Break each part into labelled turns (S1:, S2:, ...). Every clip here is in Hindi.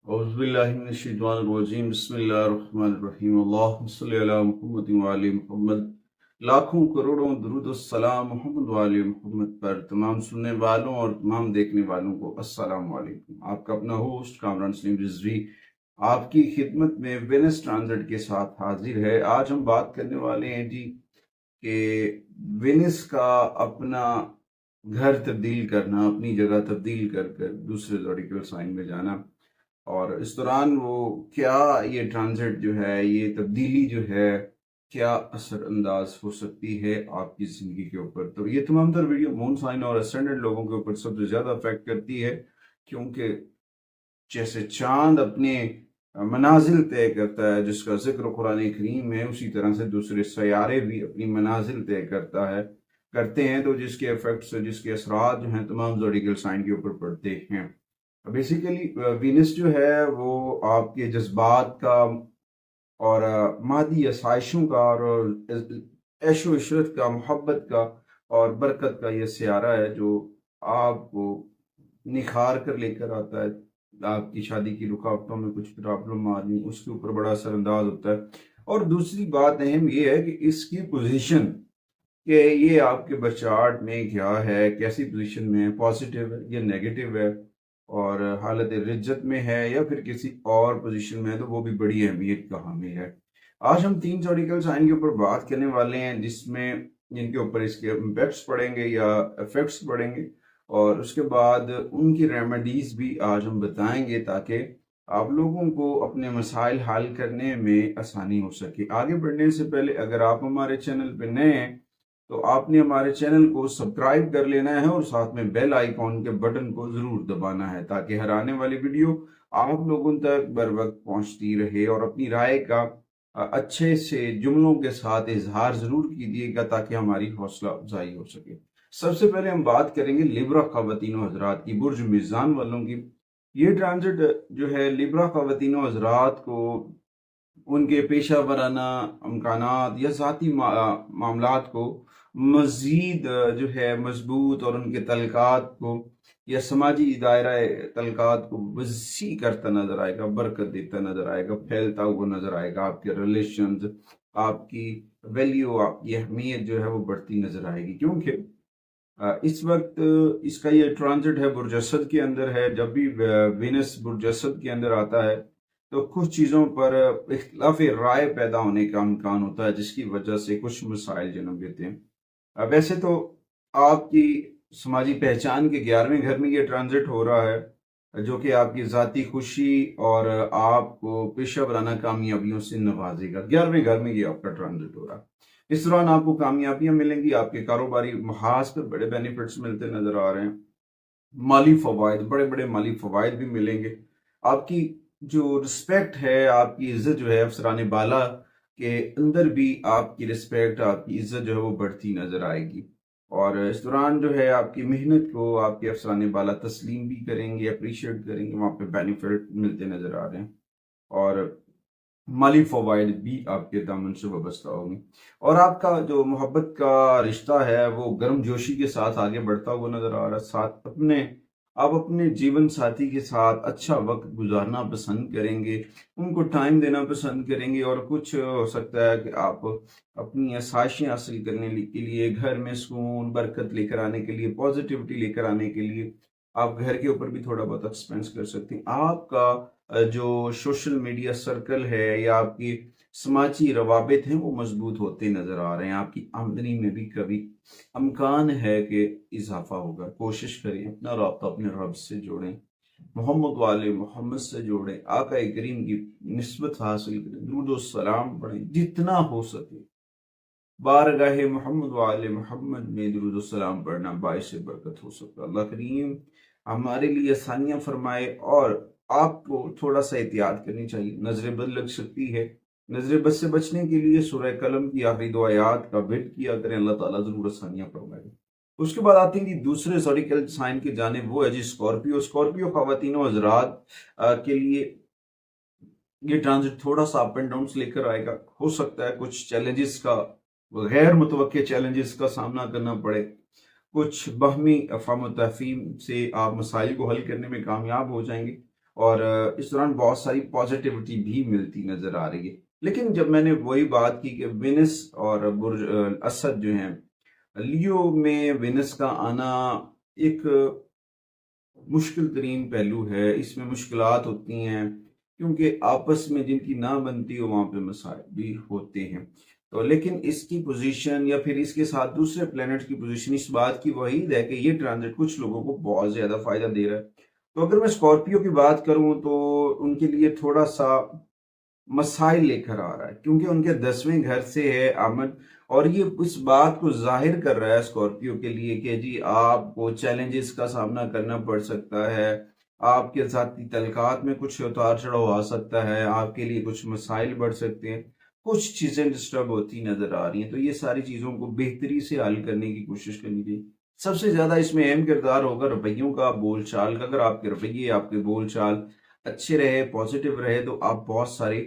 S1: औज़ुबिल्लाहिमिनश्शैतानिर्रजीम बिस्मिल्लाहिर्रहमानिर्रहीम अल्लाहुम्मा सल्लि अला मुहम्मद व आले मुहम्मद। लाखों करोड़ों दुरूद और सलाम मोहम्मद व आले मुहम्मद पर तमाम सुनने वालों और तमाम देखने वालों को अस्सलाम वालेकुम। आपका अपना होस्ट कामरान सलीम रिजवी आपकी खिदमत में वेनिस ट्रांजिट के साथ हाजिर है। आज हम बात करने वाले हैं जी कि वेनिस का अपना घर तब्दील करना, अपनी जगह तब्दील कर कर दूसरे ज़ोडिकल साइन में जाना, और इस दौरान वो क्या ये ट्रांजिट जो है, ये तब्दीली जो है, क्या असरअंदाज हो सकती है आपकी ज़िंदगी के ऊपर। तो ये तमाम तर वीडियो मून साइन और असेंडेंट लोगों के ऊपर सबसे ज़्यादा अफेक्ट करती है, क्योंकि जैसे चांद अपने मनाजिल तय करता है जिसका जिक्र कुरान करीम है, उसी तरह से दूसरे सयारे भी अपनी मनाजिल तय करते हैं। तो जिसके इफेक्ट्स, जिसके असरात जो हैं तमाम ज़ोडिकल साइन के ऊपर पड़ते हैं। बेसिकली वीनस जो है वो आपके जज्बात का और मादी आसाइशों का और ऐशो इशरत का, मोहब्बत का और बरकत का ये सियारा है जो आपको निखार कर लेकर आता है। आपकी शादी की रुकावटों में कुछ प्रॉब्लम आ रही, उसके ऊपर बड़ा असरअंदाज होता है। और दूसरी बात अहम ये है कि इसकी पोजीशन, कि ये आपके बचार्ट में क्या है, कैसी पोजीशन में है, पॉजिटिव है या नेगेटिव है, और हालत रिज्जत में है या फिर किसी और पोजीशन में है, तो वो भी बड़ी अहमियत का हामिल है। आज हम 3 ज़ोडिकल साइन के ऊपर बात करने वाले हैं जिसमें जिनके ऊपर इसके इम्पैक्ट्स पड़ेंगे या इफेक्ट्स पड़ेंगे, और उसके बाद उनकी रेमेडीज भी आज हम बताएंगे ताकि आप लोगों को अपने मसाइल हल करने में आसानी हो सके। आगे बढ़ने से पहले अगर आप हमारे चैनल पर नए हैं तो आपने हमारे चैनल को सब्सक्राइब कर लेना है और साथ में बेल आइकॉन के बटन को जरूर दबाना है ताकि हर आने वाली वीडियो आप लोगों तक बर वक्त पहुंचती रहे। और अपनी राय का अच्छे से जुमलों के साथ इजहार जरूर कीजिएगा ताकि हमारी हौसला अफजाई हो सके। सबसे पहले हम बात करेंगे लिब्रा ख़वातीनो हजरात की, बुर्ज मिज़ान वालों की। ये ट्रांजिट जो है लिब्रा ख़वातीनो हजरात को उनके पेशा वराना अमकानात या ज़ाती मामलात को मज़ीद जो है मजबूत और उनके तलकात को या समाजी दायरा तलकात को वसी करता नज़र आएगा, बरकत देता नज़र आएगा, फैलता हुआ नज़र आएगा। आपके रिलेशंस, आपकी वैल्यू, आपकी अहमियत जो है वो बढ़ती नज़र आएगी, क्योंकि इस वक्त इसका ये ट्रांजिट है बुर्ज असद के अंदर है। जब भी वीनस बुर्ज असद के अंदर आता है तो कुछ चीज़ों पर इख्तिलाफ राय पैदा होने का इम्कान होता है, जिसकी वजह से कुछ मसाइल जन्म देते हैं। वैसे तो आपकी समाजी पहचान के 11वें घर में ये ट्रांजिट हो रहा है, जो कि आपकी ज़ाती खुशी और आपको पेशा वराना कामयाबियों से नवाजेगा। 11वें घर में ये आपका ट्रांजिट हो रहा है। इस दौरान आपको कामयाबियां मिलेंगी, आपके कारोबारी महाज पर बड़े बेनिफिट्स मिलते नजर आ रहे हैं। माली फवायद, बड़े बड़े माली फवायद भी मिलेंगे। आपकी जो रिस्पेक्ट है, आपकी इज्जत जो है, अफसरान बाला के अंदर भी आपकी रिस्पेक्ट, आपकी इज्जत जो है वो बढ़ती नजर आएगी। और इस दौरान जो है आपकी मेहनत को आपके अफसरान बाला तस्लीम भी करेंगे, अप्रिशिएट करेंगे, वहाँ पे बेनिफिट मिलते नजर आ रहे हैं। और माली फवाइद भी आपके दामन से वाबस्ता होंगे। और आपका जो मोहब्बत का रिश्ता है वो गर्मजोशी के साथ आगे बढ़ता हुआ नजर आ रहा है। साथ आप अपने जीवन साथी के साथ अच्छा वक्त गुजारना पसंद करेंगे, उनको टाइम देना पसंद करेंगे। और कुछ हो सकता है कि आप अपनी आसाइशें हासिल करने के लिए, घर में सुकून बरकत लेकर आने के लिए, पॉजिटिविटी लेकर आने के लिए आप घर के ऊपर भी थोड़ा बहुत एक्सपेंस कर सकते हैं। आपका जो सोशल मीडिया सर्कल है या आपकी समाजी रवाबित हैं वो मजबूत होते नजर आ रहे हैं। आपकी आमदनी में भी कभी अमकान है कि इजाफा होगा। कोशिश करें अपना राब्ता अपने रब से जोड़ें, मोहम्मद वाले मोहम्मद से जोड़ें, आका करीम की निस्बत हासिल करें, दुरूद सलाम पढ़ें जितना हो सके। बारगाह मोहम्मद वाले मोहम्मद में दुरूद सलाम पढ़ना बाइस बरकत हो सकता है। अल्लाह करीम हमारे लिए आसानियां फरमाए। और आपको थोड़ा सा एहतियात करनी चाहिए, नजर बद लग सकती है। नजर बद से बचने के लिए सूरह कलम की आखिरी 2 आयात का विर्द किया करें, अल्लाह ताला जरूर आसानियां फरमाएगा। उसके बाद आते हैं कि दूसरे ज़ोडिकल साइन की जानिब, वो है जी स्कॉर्पियो। स्कॉर्पियो ख़वातीनो हज़रात के लिए ये ट्रांजिट थोड़ा सा अप एंड डाउन लेकर आएगा। हो सकता है कुछ चैलेंजेस का, गैर मुतवक्के चैलेंजेस का सामना करना पड़े। कुछ बहमी अफ़हाम तफ़हीम से आप मसाइल को हल करने में कामयाब हो जाएंगे। और इस दौरान बहुत सारी पॉजिटिविटी भी मिलती नजर आ रही है। लेकिन जब मैंने वही बात की कि विनस और बुर्ज असद जो हैं, लियो में विनस का आना एक मुश्किल तरीन पहलू है। इसमें मुश्किलात होती हैं क्योंकि आपस में जिनकी ना बनती हो वहाँ पे मसाइल भी होते हैं। तो लेकिन इसकी पोजीशन या फिर इसके साथ दूसरे प्लैनेट की पोजीशन इस बात की वहीद है कि ये ट्रांजिट कुछ लोगों को बहुत ज़्यादा फायदा दे रहा है। तो अगर मैं स्कॉर्पियो की बात करूं तो उनके लिए थोड़ा सा मसाइल लेकर आ रहा है क्योंकि उनके 10वें घर से है आमद, और ये इस बात को जाहिर कर रहा है स्कॉर्पियो के लिए कि जी आपको चैलेंजेस का सामना करना पड़ सकता है, आपके साथ तलकात में कुछ उतार चढ़ाव आ सकता है, आपके लिए कुछ मसाइल बढ़ सकते हैं, कुछ चीजें डिस्टर्ब होती नजर आ रही हैं। तो ये सारी चीजों को बेहतरी से हल करने की कोशिश करनी चाहिए। सबसे ज्यादा इसमें अहम किरदार होगा रवैयों का, बोलचाल का। अगर आपके रवैये, आपके बोलचाल अच्छे रहे, पॉजिटिव रहे, तो आप बहुत सारे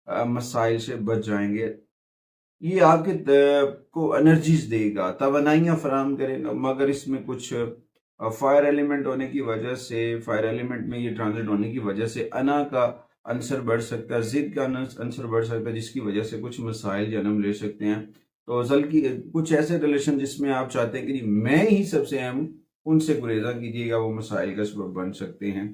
S1: मसाइल से बच जाएंगे। ये आपके को एनर्जीज देगा, तवानाइयाँ फराहम करेगा। मगर इसमें कुछ फायर एलिमेंट होने की वजह से, फायर एलिमेंट में ये ट्रांजिट होने की वजह से अना का अंसर बढ़ सकता है, जिद का अंसर बढ़ सकता है, जिसकी वजह से कुछ मसाइल जन्म ले सकते हैं। तो की कुछ ऐसे रिलेशन जिसमें आप चाहते हैं कि मैं ही सबसे अहम, उनसे गुरेजा कीजिएगा, वो मसाइल का सबब बन सकते हैं।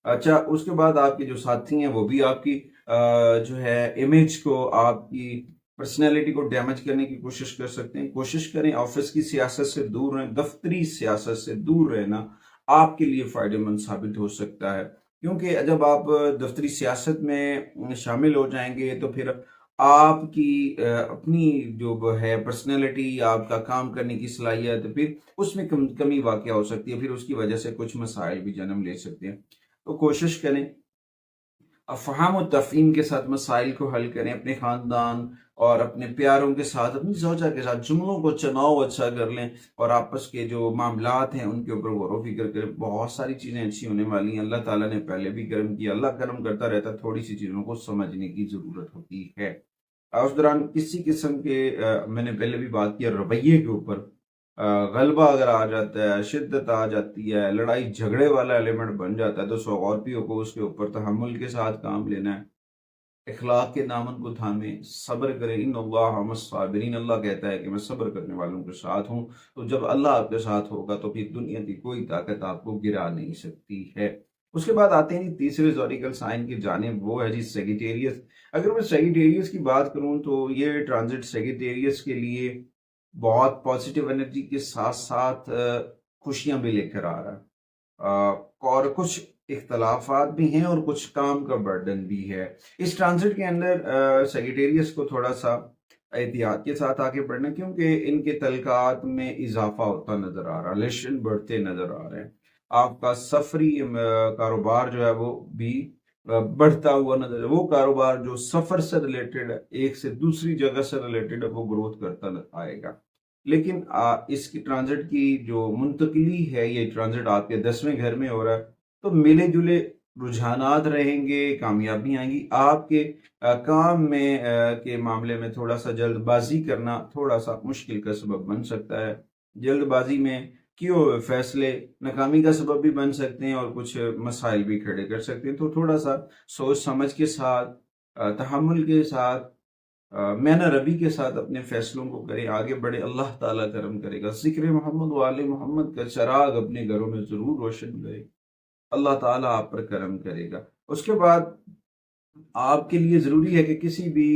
S1: अच्छा, उसके बाद आपके जो साथी हैं वो भी आपकी जो है इमेज को, आपकी पर्सनैलिटी को डैमेज करने की कोशिश कर सकते हैं। कोशिश करें ऑफिस की सियासत से दूर रहें, दफ्तरी सियासत से दूर रहना आपके लिए फायदेमंद साबित हो सकता है। क्योंकि जब आप दफ्तरी सियासत में शामिल हो जाएंगे तो फिर आपकी अपनी जो है पर्सनैलिटी, आपका काम करने की सलाहियत, फिर उसमें कमी वाक़ हो सकती है, फिर उसकी वजह से कुछ मसाइल भी जन्म ले सकते हैं। तो कोशिश करें अफ़हाम और तफ़हीम के साथ मसाइल को हल करें, अपने ख़ानदान और अपने प्यारों के साथ, अपनी ज़ौजा के साथ जुमलों को चुनाव अच्छा कर लें और आपस के जो मामलात हैं उनके ऊपर गौर व फिक्र करें। बहुत सारी चीज़ें अच्छी होने वाली हैं। अल्लाह ताला ने पहले भी करम किया, अल्लाह करम करता रहता, थोड़ी सी चीज़ों को समझने की ज़रूरत होती है। उस दौरान किसी किस्म के मैंने पहले भी बात किया रवैये के ऊपर, गलबा अगर आ जाता है, शिद्दत आ जाती है, लड़ाई झगड़े वाला एलिमेंट बन जाता है, तो स्कॉर्पियो को उसके ऊपर तहम्मुल के साथ काम लेना है। इखलाक के दामन को थामे सब्र करें। इन्नल्लाह मस्साबिरीन, अल्लाह कहता है कि मैं सब्र करने वालों के साथ हूँ। तो जब अल्लाह आपके साथ होगा तो फिर दुनिया की कोई ताकत आपको गिरा नहीं सकती है। उसके बाद आते हैं जी तीसरे ज़ोडिकल साइन की जानिब, वो है जी सेगिटेरियस। अगर मैं सेगिटेरियस की बात करूं तो ये ट्रांजिट सेगिटेरियस के लिए बहुत पॉजिटिव एनर्जी के साथ साथ खुशियां भी लेकर आ रहा है। और कुछ इख्तलाफात भी हैं और कुछ काम का बर्डन भी है। इस ट्रांजिट के अंदर सेगिटेरियस को थोड़ा सा एहतियात के साथ आगे बढ़ना, क्योंकि इनके तलकात में इजाफा होता नजर आ रहा है, रिलेशन बढ़ते नजर आ रहे हैं। आपका सफरी कारोबार जो है वो भी बढ़ता हुआ नजर, वो कारोबार जो सफर से रिलेटेड है, एक से दूसरी जगह से रिलेटेड है, वो ग्रोथ करता आएगा। लेकिन इसकी ट्रांजिट की जो मुंतकली है, ये ट्रांजिट आपके 10वें घर में हो रहा है, तो मिले जुले रुझानात रहेंगे, कामयाबी आएंगी आपके काम में के मामले में। थोड़ा सा जल्दबाजी करना थोड़ा सा मुश्किल का सबब बन सकता है। जल्दबाजी में किए हुए फैसले नाकामी का सबब भी बन सकते हैं और कुछ मसाइल भी खड़े कर सकते हैं। तो थोड़ा सा सोच समझ के साथ, तहम्मुल के साथ, मैंने रवि के साथ अपने फैसलों को करें, आगे बढ़े, अल्लाह ताला करम करेगा। जिक्र मोहम्मद वाले मोहम्मद का चिराग अपने घरों में जरूर रोशन करे, अल्लाह ताला आप पर करम करेगा। उसके बाद आपके लिए ज़रूरी है कि किसी भी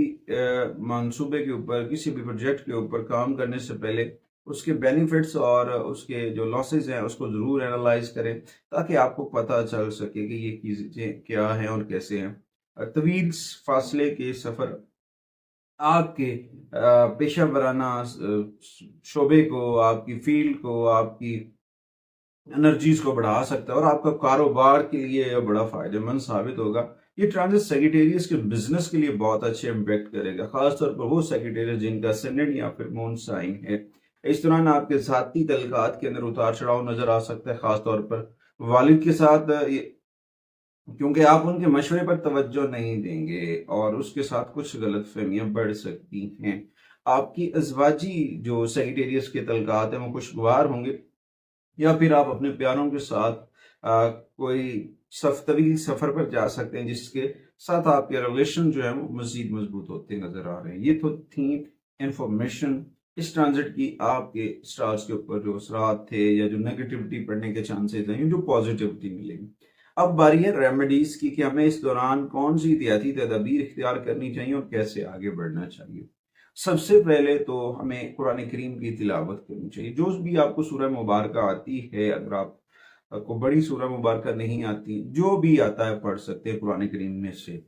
S1: मंसूबे के ऊपर, किसी भी प्रोजेक्ट के ऊपर काम करने से पहले उसके बेनिफिट्स और उसके जो लॉसेस हैं उसको ज़रूर एनालाइज करें, ताकि आपको पता चल सके कि ये चीज़ें क्या हैं और कैसे हैं। तवील फासले के सफ़र आपके पेशा वराना शोबे को, आपकी फील्ड को, आपकी एनर्जीज को बढ़ा सकता है और आपका कारोबार के लिए बड़ा फायदेमंद साबित होगा। ये ट्रांजिट सेगिटेरियस के बिजनेस के लिए बहुत अच्छे इम्पैक्ट करेगा, खासतौर पर वो सेगिटेरियस जिनका असेंडेंट या फिर मून साइन है। इस दौरान आपके साथी तलकात के अंदर उतार चढ़ाव नजर आ सकता है, खासतौर पर वालिद के साथ, क्योंकि आप उनके मशवरे पर तवज्जो नहीं देंगे और उसके साथ कुछ गलत फहमियां बढ़ सकती हैं। आपकी अजवाजी जो सेगिटेरियस के तलकात हैं वो खुशगवार होंगे, या फिर आप अपने प्यारों के साथ कोई तवील सफर पर जा सकते हैं, जिसके साथ आपके रिलेशन जो है वो मजीद मजबूत होते नजर आ रहे हैं। ये तो थी इंफॉर्मेशन इस ट्रांजिट की, आपके स्टार्स के ऊपर जो असरात थे या जो नेगेटिविटी पड़ने के चांसेस हैं, जो पॉजिटिविटी मिलेगी। अब बारी है रेमेडीज की कि हमें इस दौरान कौन सी एहतियाती तदाबीर इख्तियार करनी चाहिए और कैसे आगे बढ़ना चाहिए। सबसे पहले तो हमें कुरान करीम की तिलावत करनी चाहिए। जो भी आपको सूरह मुबारक आती है, अगर आपको बड़ी सूरह मुबारक नहीं आती, जो भी आता है पढ़ सकते हैं कुरान करीम में से।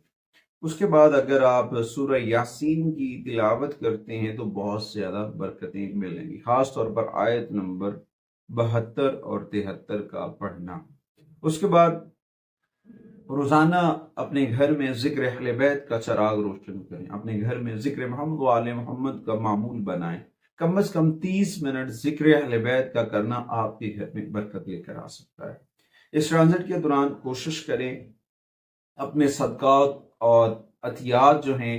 S1: उसके बाद अगर आप सूरह यासीन की तिलावत करते हैं तो बहुत ज्यादा बरकतें मिलेंगी, खास तौर पर आयत नंबर 72 और 73 का पढ़ना। उसके बाद रोजाना अपने घर में जिक्र अहले बैत का चराग रोशन करें, अपने घर में जिक्र मोहम्मद वाले मोहम्मद का मामूल बनाएं। कम से कम 30 मिनट जिक्र अहले बैत का करना आपके घर में बरकत लेकर आ सकता है। इस ट्रांजिट के दौरान कोशिश करें अपने सदकात और अतियात जो हैं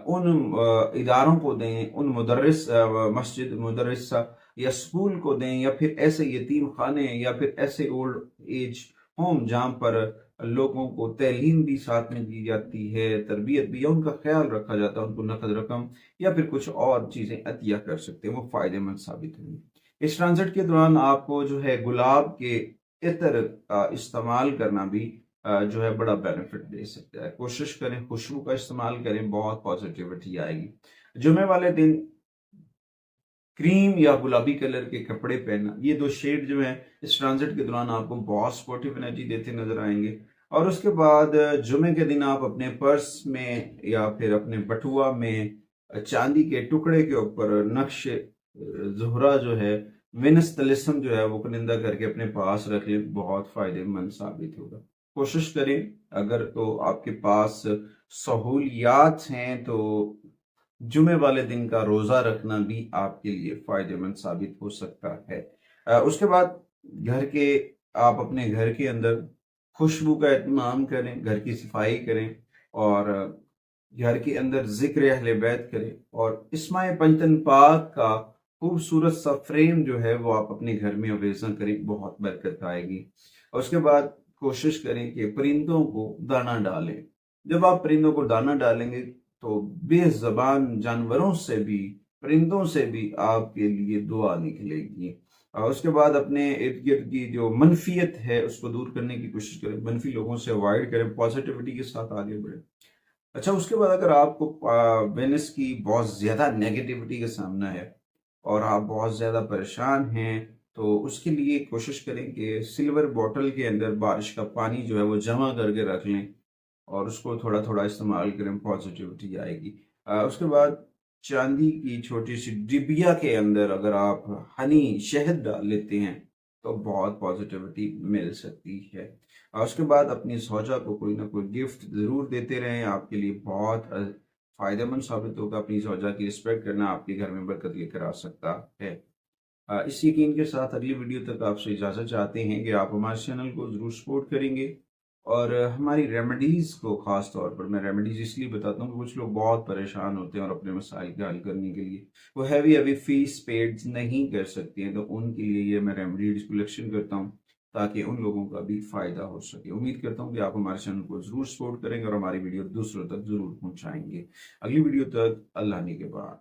S1: उन इदारों को दें, उन मुदर्रिस मस्जिद मुदर्रिसा या स्कूल को दें, या फिर ऐसे यतीम खाने या फिर ऐसे ओल्ड एज होम जहाँ पर लोगों को तैलीम भी साथ में दी जाती है, तरबियत भी, या उनका ख्याल रखा जाता है, उनको नकद रकम या फिर कुछ और चीजें अतिया कर सकते हैं, वो फायदेमंद साबित होंगी। इस ट्रांजिट के दौरान आपको जो है गुलाब के इत्र का इस्तेमाल करना भी जो है बड़ा बेनिफिट दे सकता है। कोशिश करें खुशबू का इस्तेमाल करें, बहुत पॉजिटिविटी आएगी। जुमे वाले दिन क्रीम या गुलाबी कलर के कपड़े पहनना, ये दो शेड जो है इस ट्रांजिट के दौरान आपको बहुत स्पोर्टिव एनर्जी देते नजर आएंगे। और उसके बाद जुमे के दिन आप अपने पर्स में या फिर अपने बटुआ में चांदी के टुकड़े के ऊपर नक्श ज़ोहरा जो है, विनस तलिस्म जो है वो कनिंदा करके अपने पास रख लें, बहुत फायदेमंद साबित होगा। कोशिश करें, अगर तो आपके पास सहूलियात हैं तो जुमे वाले दिन का रोजा रखना भी आपके लिए फायदेमंद साबित हो सकता है। उसके बाद आप अपने घर के अंदर खुशबू का एहतमाम करें, घर की सफाई करें और घर के अंदर जिक्र अहले बैत करें, और इस्माए पंचतन पाक का खूबसूरत सा फ्रेम जो है वो आप अपने घर में अवेज़न करें, बहुत बरकत आएगी। और उसके बाद कोशिश करें कि परिंदों को दाना डालें। जब आप परिंदों को दाना डालेंगे तो बेज़बान जानवरों से भी, परिंदों से भी आपके लिए दुआ निकलेगी। और उसके बाद अपने इर्द गिर्द की जो मनफियत है उसको दूर करने की कोशिश करें, मनफी लोगों से अवॉइड करें, पॉजिटिविटी के साथ आगे बढ़ें। अच्छा, उसके बाद अगर आपको वेनिस की बहुत ज्यादा नेगेटिविटी का सामना है और आप बहुत ज्यादा परेशान हैं, तो उसके लिए कोशिश करें कि सिल्वर बोतल के अंदर बारिश का पानी जो है वो जमा करके रख लें और उसको थोड़ा थोड़ा इस्तेमाल करें, पॉजिटिविटी आएगी। उसके बाद चांदी की छोटी सी डिबिया के अंदर अगर आप हनी शहद डाल लेते हैं तो बहुत पॉजिटिविटी मिल सकती है। और उसके बाद अपनी सौजा को कोई ना कोई गिफ्ट जरूर देते रहें, आपके लिए बहुत फायदेमंद साबित होगा। अपनी सौजा की रिस्पेक्ट करना आपके घर में बरकत लेकर आ सकता है। इस यकीन के साथ अगली वीडियो तक आपसे इजाज़त चाहते हैं कि आप हमारे चैनल को ज़रूर सपोर्ट करेंगे और हमारी रेमेडीज़ को, ख़ास तौर पर मैं रेमेडीज़ इसलिए बताता हूँ कि कुछ लोग बहुत परेशान होते हैं और अपने मसाइल का हल करने के लिए वो हैवी फीस पेड नहीं कर सकते हैं, तो उनके लिए ये मैं रेमेडीज़ कलेक्शन करता हूँ ताकि उन लोगों का भी फ़ायदा हो सके। उम्मीद करता हूँ कि आप हमारे चैनल को ज़रूर सपोर्ट करेंगे और हमारी वीडियो दूसरों तक ज़रूर पहुँचाएंगे। अगली वीडियो तक अल्लाह ने के बाद।